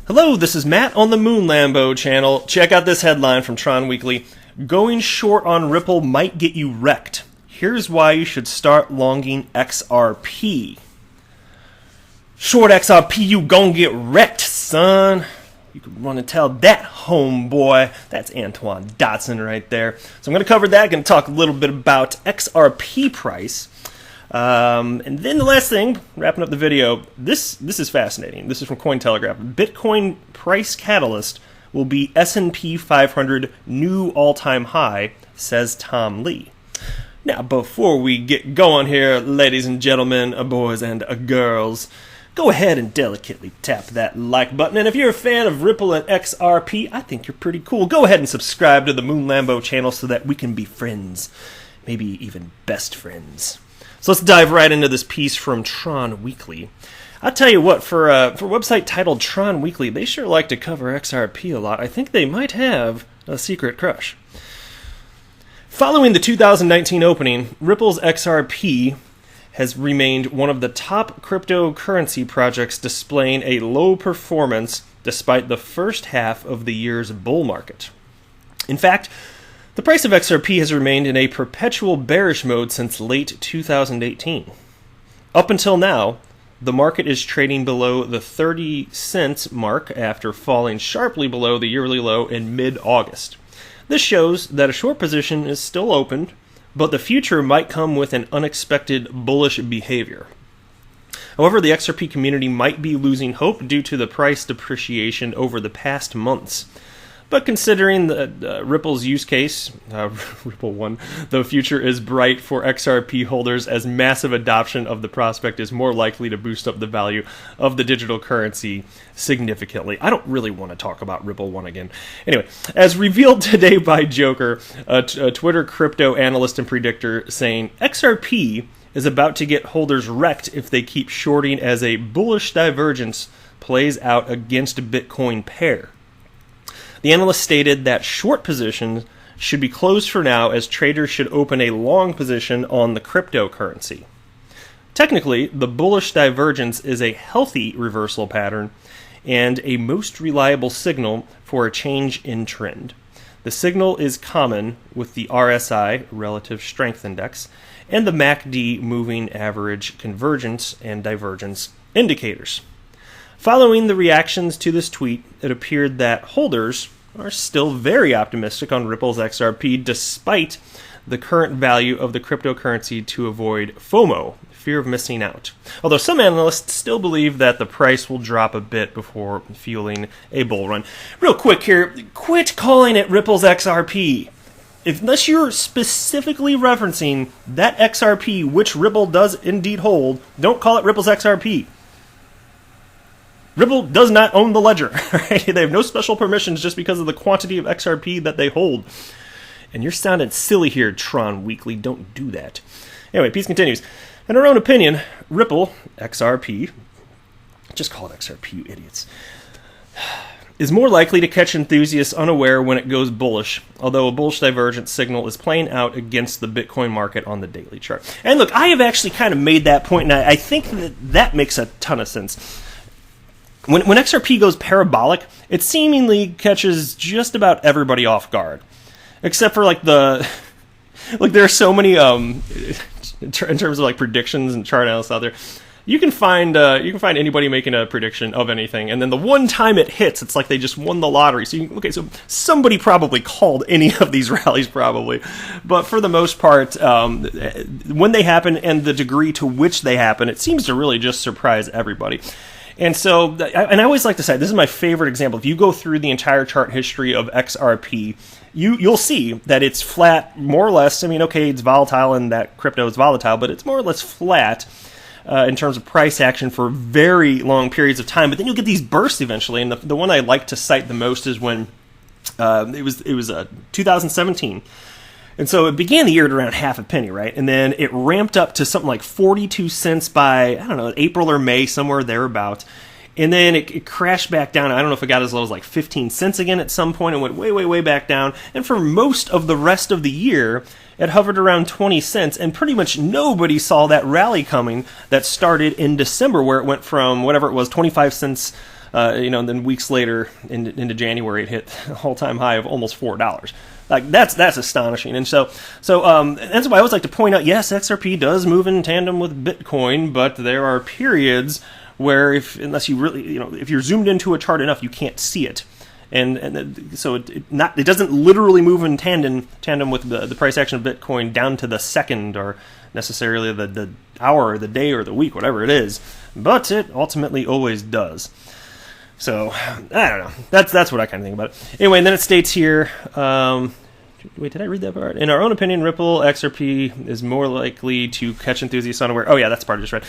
Hello, this is Matt on the Moon Lambo channel. Check out this headline from Tron Weekly. Going short on Ripple might get you wrecked. Here's why you should start longing XRP. Short XRP, you gon' get wrecked, son. You can run and tell that, homeboy. That's Antoine Dotson right there. So I'm going to cover that. I'm going to talk a little bit about XRP price. And then the last thing, wrapping up the video, this is fascinating. This is from Cointelegraph. Bitcoin price catalyst will be S&P 500 new all-time high, says Tom Lee. Now, before we get going here, ladies and gentlemen, boys and girls, go ahead and delicately tap that like button. And if you're a fan of Ripple and XRP, I think you're pretty cool. Go ahead and subscribe to the Moon Lambo channel so that we can be friends, maybe even best friends. So let's dive right into this piece from Tron Weekly. I'll tell you what, for a website titled Tron Weekly, they sure like to cover XRP a lot. I think they might have a secret crush. Following the 2019 opening, Ripple's XRP has remained one of the top cryptocurrency projects displaying a low performance despite the first half of the year's bull market. In fact, the price of XRP has remained in a perpetual bearish mode since late 2018. Up until now, the market is trading below the 30 cents mark after falling sharply below the yearly low in mid-August. This shows that a short position is still open, but the future might come with an unexpected bullish behavior. However, the XRP community might be losing hope due to the price depreciation over the past months. But considering the Ripple's use case, Ripple 1, the future is bright for XRP holders as massive adoption of the prospect is more likely to boost up the value of the digital currency significantly. I don't really want to talk about Ripple 1 again. Anyway, as revealed today by Joker, a Twitter crypto analyst and predictor, saying XRP is about to get holders wrecked if they keep shorting as a bullish divergence plays out against Bitcoin pair. The analyst stated that short positions should be closed for now as traders should open a long position on the cryptocurrency. Technically, the bullish divergence is a healthy reversal pattern and a most reliable signal for a change in trend. The signal is common with the RSI, Relative Strength Index, and the MACD, Moving Average Convergence and Divergence indicators. Following the reactions to this tweet, it appeared that holders are still very optimistic on Ripple's XRP despite the current value of the cryptocurrency to avoid FOMO, fear of missing out. Although some analysts still believe that the price will drop a bit before fueling a bull run. Real quick here, quit calling it Ripple's XRP. Unless you're specifically referencing that XRP, which Ripple does indeed hold, don't call it Ripple's XRP. Ripple does not own the ledger. Right? They have no special permissions just because of the quantity of XRP that they hold. And you're sounding silly here, Tron Weekly. Don't do that. Anyway, piece continues. In our own opinion, Ripple, XRP, just call it XRP, you idiots, is more likely to catch enthusiasts unaware when it goes bullish, although a bullish divergence signal is playing out against the Bitcoin market on the daily chart. And look, I have actually kind of made that point, and I think that makes a ton of sense. When XRP goes parabolic, it seemingly catches just about everybody off guard, except for like there are so many in terms of like predictions and chart analysts out there. You can find anybody making a prediction of anything, and then the one time it hits, it's like they just won the lottery. So somebody probably called any of these rallies, probably, but for the most part, when they happen and the degree to which they happen, it seems to really just surprise everybody. And so, and I always like to say, this is my favorite example. If you go through the entire chart history of XRP, you'll see that it's flat, more or less. I mean, okay, it's volatile and that crypto is volatile, but it's more or less flat in terms of price action for very long periods of time. But then you'll get these bursts eventually, and the one I like to cite the most is when it was 2017. And so it began the year at around half a penny, right? And then it ramped up to something like 42 cents by, I don't know, April or May, somewhere thereabout. And then it crashed back down. I don't know if it got as low as like 15 cents again at some point and went way, way, way back down. And for most of the rest of the year, it hovered around 20 cents. And pretty much nobody saw that rally coming that started in December, where it went from whatever it was, 25 cents And then weeks later, into January, it hit an all-time high of almost $4. Like that's astonishing. And so that's why I always like to point out, yes, XRP does move in tandem with Bitcoin, but there are periods where unless you really, if you're zoomed into a chart enough, you can't see it. So it doesn't literally move in tandem with the price action of Bitcoin down to the second or necessarily the hour or the day or the week, whatever it is, but it ultimately always does. So I don't know. That's what I kind of think about it. Anyway, and then it states here. Wait, did I read that part? In our own opinion, Ripple XRP is more likely to catch enthusiasts unaware. Oh yeah, that's the part I just read.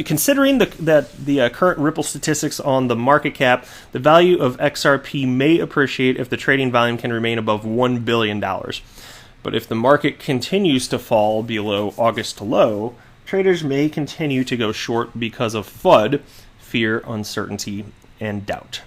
Considering the current Ripple statistics on the market cap, the value of XRP may appreciate if the trading volume can remain above $1 billion. But if the market continues to fall below August low, traders may continue to go short because of FUD, fear, uncertainty, and doubt.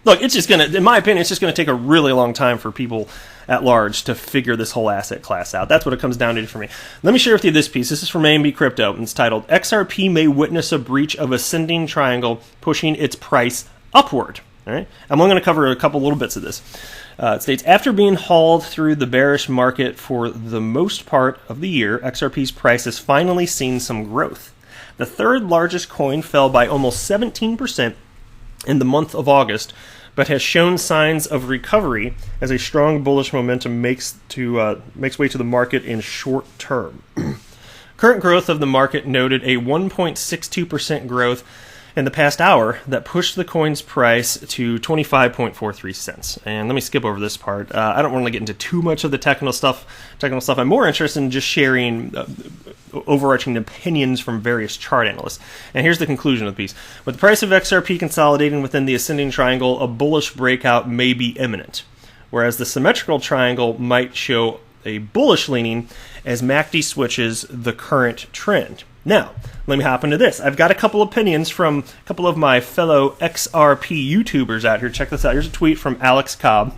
Look, in my opinion, it's just going to take a really long time for people at large to figure this whole asset class out. That's what it comes down to for me. Let me share with you this piece. This is from AMB Crypto, and it's titled, XRP may witness a breach of ascending triangle pushing its price upward. All right? I'm only going to cover a couple little bits of this. It states, after being hauled through the bearish market for the most part of the year, XRP's price has finally seen some growth. The third largest coin fell by almost 17% in the month of August, but has shown signs of recovery as a strong bullish momentum makes way to the market in short term. Current growth of the market noted a 1.62% growth in the past hour that pushed the coin's price to 25.43 cents. And let me skip over this part. I don't want to get into too much of the technical stuff. I'm more interested in just sharing overarching opinions from various chart analysts. And here's the conclusion of the piece. With the price of XRP consolidating within the ascending triangle, a bullish breakout may be imminent, whereas the symmetrical triangle might show a bullish leaning as MACD switches the current trend. Now, let me hop into this. I've got a couple opinions from a couple of my fellow XRP YouTubers out here. Check this out. Here's a tweet from Alex Cobb.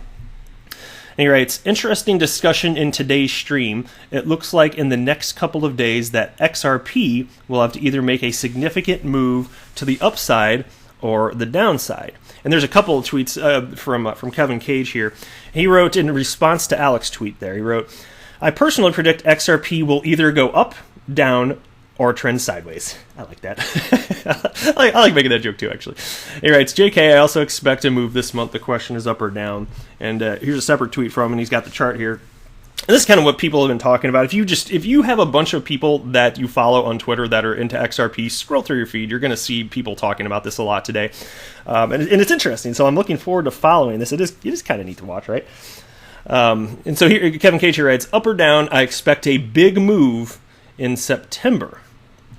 And he writes, interesting discussion in today's stream. It looks like in the next couple of days that XRP will have to either make a significant move to the upside or the downside. And there's a couple of tweets from Kevin Cage here. He wrote in response to Alex's tweet there, he wrote, I personally predict XRP will either go up, down, or trend sideways. I like that. I like making that joke too, actually. He writes, JK, I also expect a move this month. The question is up or down. And here's a separate tweet from him, and he's got the chart here. And this is kind of what people have been talking about. If you have a bunch of people that you follow on Twitter that are into XRP, scroll through your feed. You're going to see people talking about this a lot today. And it's interesting. So I'm looking forward to following this. It is kind of neat to watch, right? And so here, Kevin Cage here writes, up or down, I expect a big move in September.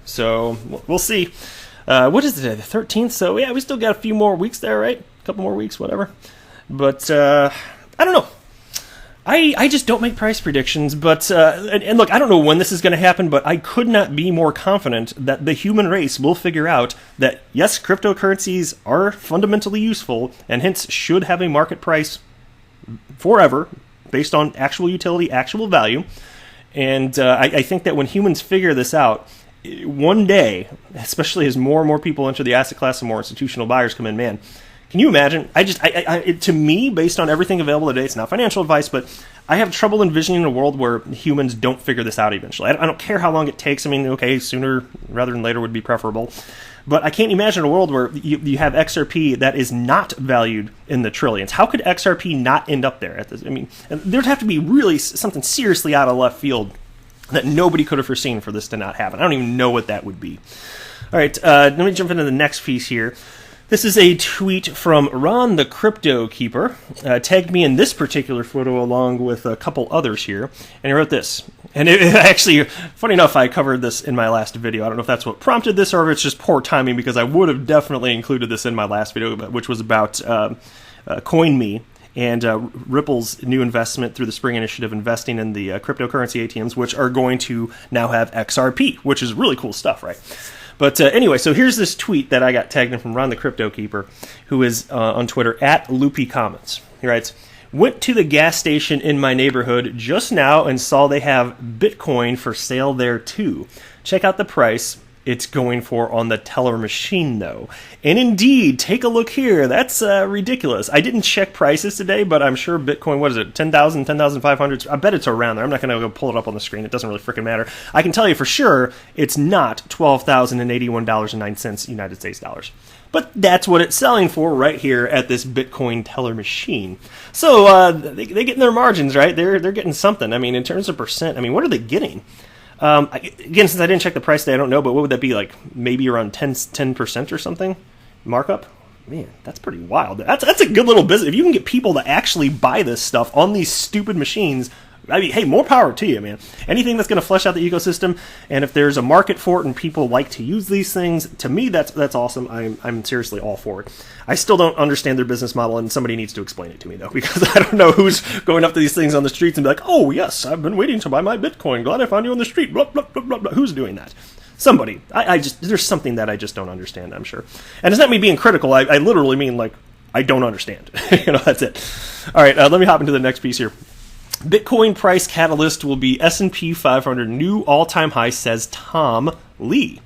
So we'll see. What is it, the 13th? So yeah, we still got a few more weeks there, right? A couple more weeks, whatever. But I don't know. I just don't make price predictions. But and look, I don't know when this is going to happen, but I could not be more confident that the human race will figure out that, yes, cryptocurrencies are fundamentally useful and hence should have a market price forever based on actual utility, actual value. And I think that when humans figure this out, one day, especially as more and more people enter the asset class and more institutional buyers come in, man, can you imagine? To me, based on everything available today, it's not financial advice, but I have trouble envisioning a world where humans don't figure this out eventually. I don't care how long it takes. I mean, okay, sooner rather than later would be preferable. But I can't imagine a world where you have XRP that is not valued in the trillions. How could XRP not end up there? There'd have to be really something seriously out of left field that nobody could have foreseen for this to not happen. I don't even know what that would be. All right, let me jump into the next piece here. This is a tweet from Ron the Crypto Keeper. Tagged me in this particular photo along with a couple others here. And he wrote this. And it actually, funny enough, I covered this in my last video. I don't know if that's what prompted this or if it's just poor timing, because I would have definitely included this in my last video, which was about CoinMe and Ripple's new investment through the Spring Initiative, investing in the cryptocurrency ATMs, which are going to now have XRP, which is really cool stuff, right? But anyway, so here's this tweet that I got tagged in from Ron the Crypto Keeper, who is on Twitter, @LoopyComments. He writes, went to the gas station in my neighborhood just now and saw they have Bitcoin for sale there too. Check out the price it's going for on the teller machine, though. And indeed, take a look here. That's ridiculous. I didn't check prices today, but I'm sure Bitcoin, what is it, 10,000, 10,500? I bet it's around there. I'm not going to go pull it up on the screen. It doesn't really freaking matter. I can tell you for sure it's not $12,081.09 United States dollars. But that's what it's selling for right here at this Bitcoin teller machine. So they get their margins, right? They're getting something. I mean, in terms of percent, I mean, what are they getting? Again, since I didn't check the price today, I don't know, but what would that be, like maybe around 10% or something markup? Man, that's pretty wild. That's a good little business. If you can get people to actually buy this stuff on these stupid machines, I mean, hey, more power to you, man. Anything that's going to flesh out the ecosystem, and if there's a market for it and people like to use these things, to me, that's awesome. I'm seriously all for it. I still don't understand their business model, and somebody needs to explain it to me, though, because I don't know who's going up to these things on the streets and be like, oh, yes, I've been waiting to buy my Bitcoin. Glad I found you on the street. Blah, blah, blah, blah, blah. Who's doing that? Somebody. There's something that I just don't understand, I'm sure. And it's not me being critical. I literally mean, like, I don't understand. That's it. All right, let me hop into the next piece here. Bitcoin price catalyst will be S&P 500 new all-time high, says Tom Lee.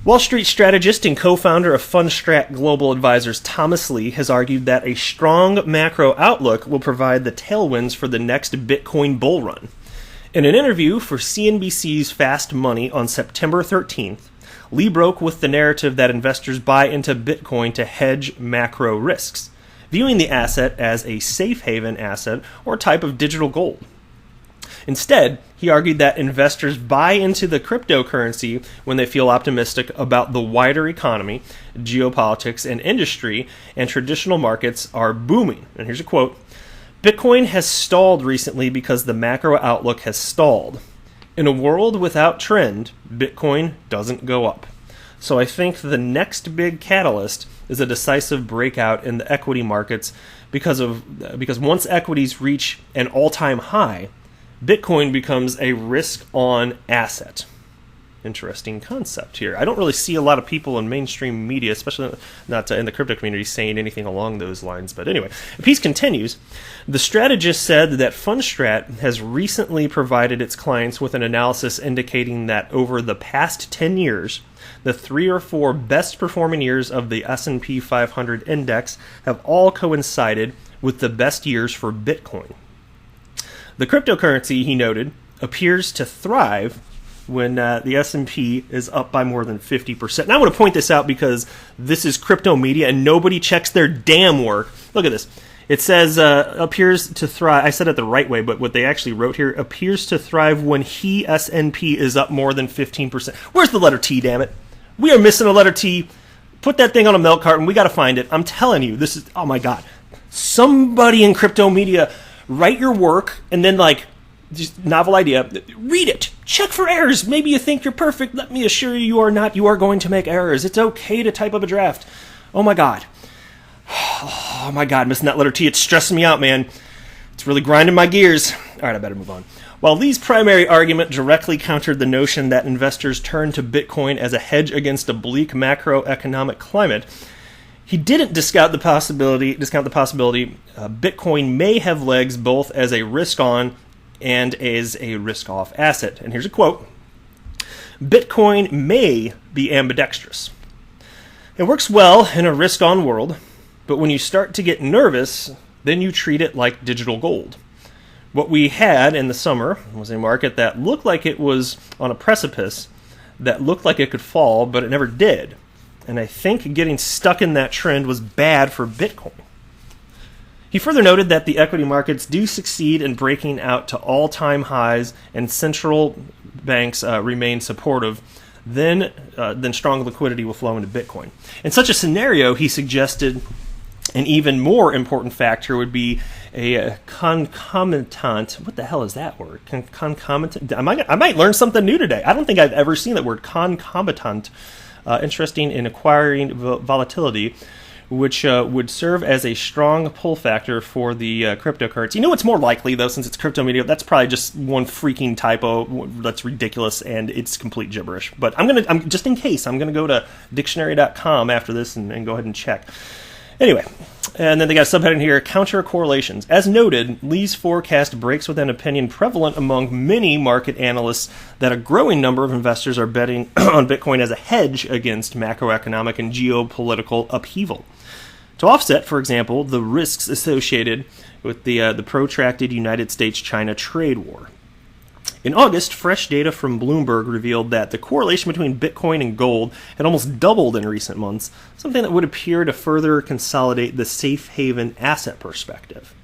Wall Street strategist and co-founder of Fundstrat Global Advisors Thomas Lee has argued that a strong macro outlook will provide the tailwinds for the next Bitcoin bull run. In an interview for CNBC's Fast Money on September 13th, Lee broke with the narrative that investors buy into Bitcoin to hedge macro risks, viewing the asset as a safe haven asset or type of digital gold. Instead, he argued that investors buy into the cryptocurrency when they feel optimistic about the wider economy, geopolitics, and industry, and traditional markets are booming. And here's a quote: Bitcoin has stalled recently because the macro outlook has stalled. In a world without trend, Bitcoin doesn't go up. So I think the next big catalyst is a decisive breakout in the equity markets because once equities reach an all-time high, Bitcoin becomes a risk-on asset. Interesting concept here. I don't really see a lot of people in mainstream media, especially not in the crypto community, saying anything along those lines. But anyway, the piece continues. The strategist said that Fundstrat has recently provided its clients with an analysis indicating that over the past 10 years, the 3 or 4 best performing years of the S&P 500 index have all coincided with the best years for Bitcoin. The cryptocurrency, he noted, appears to thrive when the S&P is up by more than 50%. And I want to point this out because this is crypto media and nobody checks their damn work. Look at this. It says appears to thrive. I said it the right way, but what they actually wrote here, appears to thrive when S&P is up more than 15%. Where's the letter T, damn it? We are missing a letter T. Put that thing on a milk carton. We got to find it. I'm telling you, this is, oh my God. Somebody in crypto media, write your work and then, like, just novel idea. Read it. Check for errors. Maybe you think you're perfect. Let me assure you, you are not. You are going to make errors. It's okay to type up a draft. Oh my God. Oh my God, missing that letter T. It's stressing me out, man. It's really grinding my gears. All right, I better move on. While Lee's primary argument directly countered the notion that investors turn to Bitcoin as a hedge against a bleak macroeconomic climate, he didn't discount the possibility Bitcoin may have legs both as a risk-on and as a risk-off asset. And here's a quote: Bitcoin may be ambidextrous. It works well in a risk-on world, but when you start to get nervous, then you treat it like digital gold. What we had in the summer was a market that looked like it was on a precipice, that looked like it could fall, but it never did. And I think getting stuck in that trend was bad for Bitcoin. He further noted that the equity markets do succeed in breaking out to all-time highs and central banks remain supportive, then strong liquidity will flow into Bitcoin. In such a scenario, he suggested an even more important factor would be a concomitant. What the hell is that word? Concomitant? I might learn something new today. I don't think I've ever seen that word, concomitant. Interesting in acquiring volatility, which would serve as a strong pull factor for the cryptocurrency. You know what's more likely, though, since it's crypto media? That's probably just one freaking typo that's ridiculous, and it's complete gibberish. But I'm just in case, I'm gonna go to dictionary.com after this and go ahead and check. Anyway, And then they got a subheading here, counter correlations. As noted, Lee's forecast breaks with an opinion prevalent among many market analysts that a growing number of investors are betting on Bitcoin as a hedge against macroeconomic and geopolitical upheaval. To offset, for example, the risks associated with the protracted United States-China trade war. In August, fresh data from Bloomberg revealed that the correlation between Bitcoin and gold had almost doubled in recent months, something that would appear to further consolidate the safe haven asset perspective.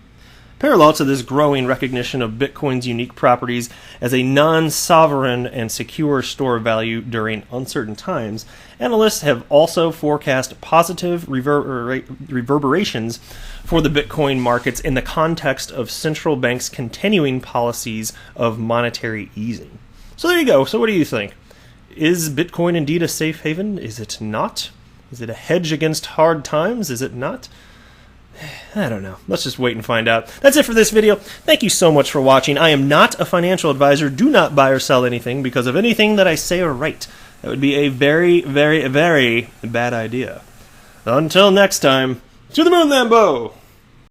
Parallel to this growing recognition of Bitcoin's unique properties as a non-sovereign and secure store of value during uncertain times, analysts have also forecast positive reverberations for the Bitcoin markets in the context of central banks' continuing policies of monetary easing. So there you go. So what do you think? Is Bitcoin indeed a safe haven? Is it not? Is it a hedge against hard times? Is it not? I don't know. Let's just wait and find out. That's it for this video. Thank you so much for watching. I am not a financial advisor. Do not buy or sell anything because of anything that I say or write. That would be a very, very, very bad idea. Until next time, to the moon, Lambo!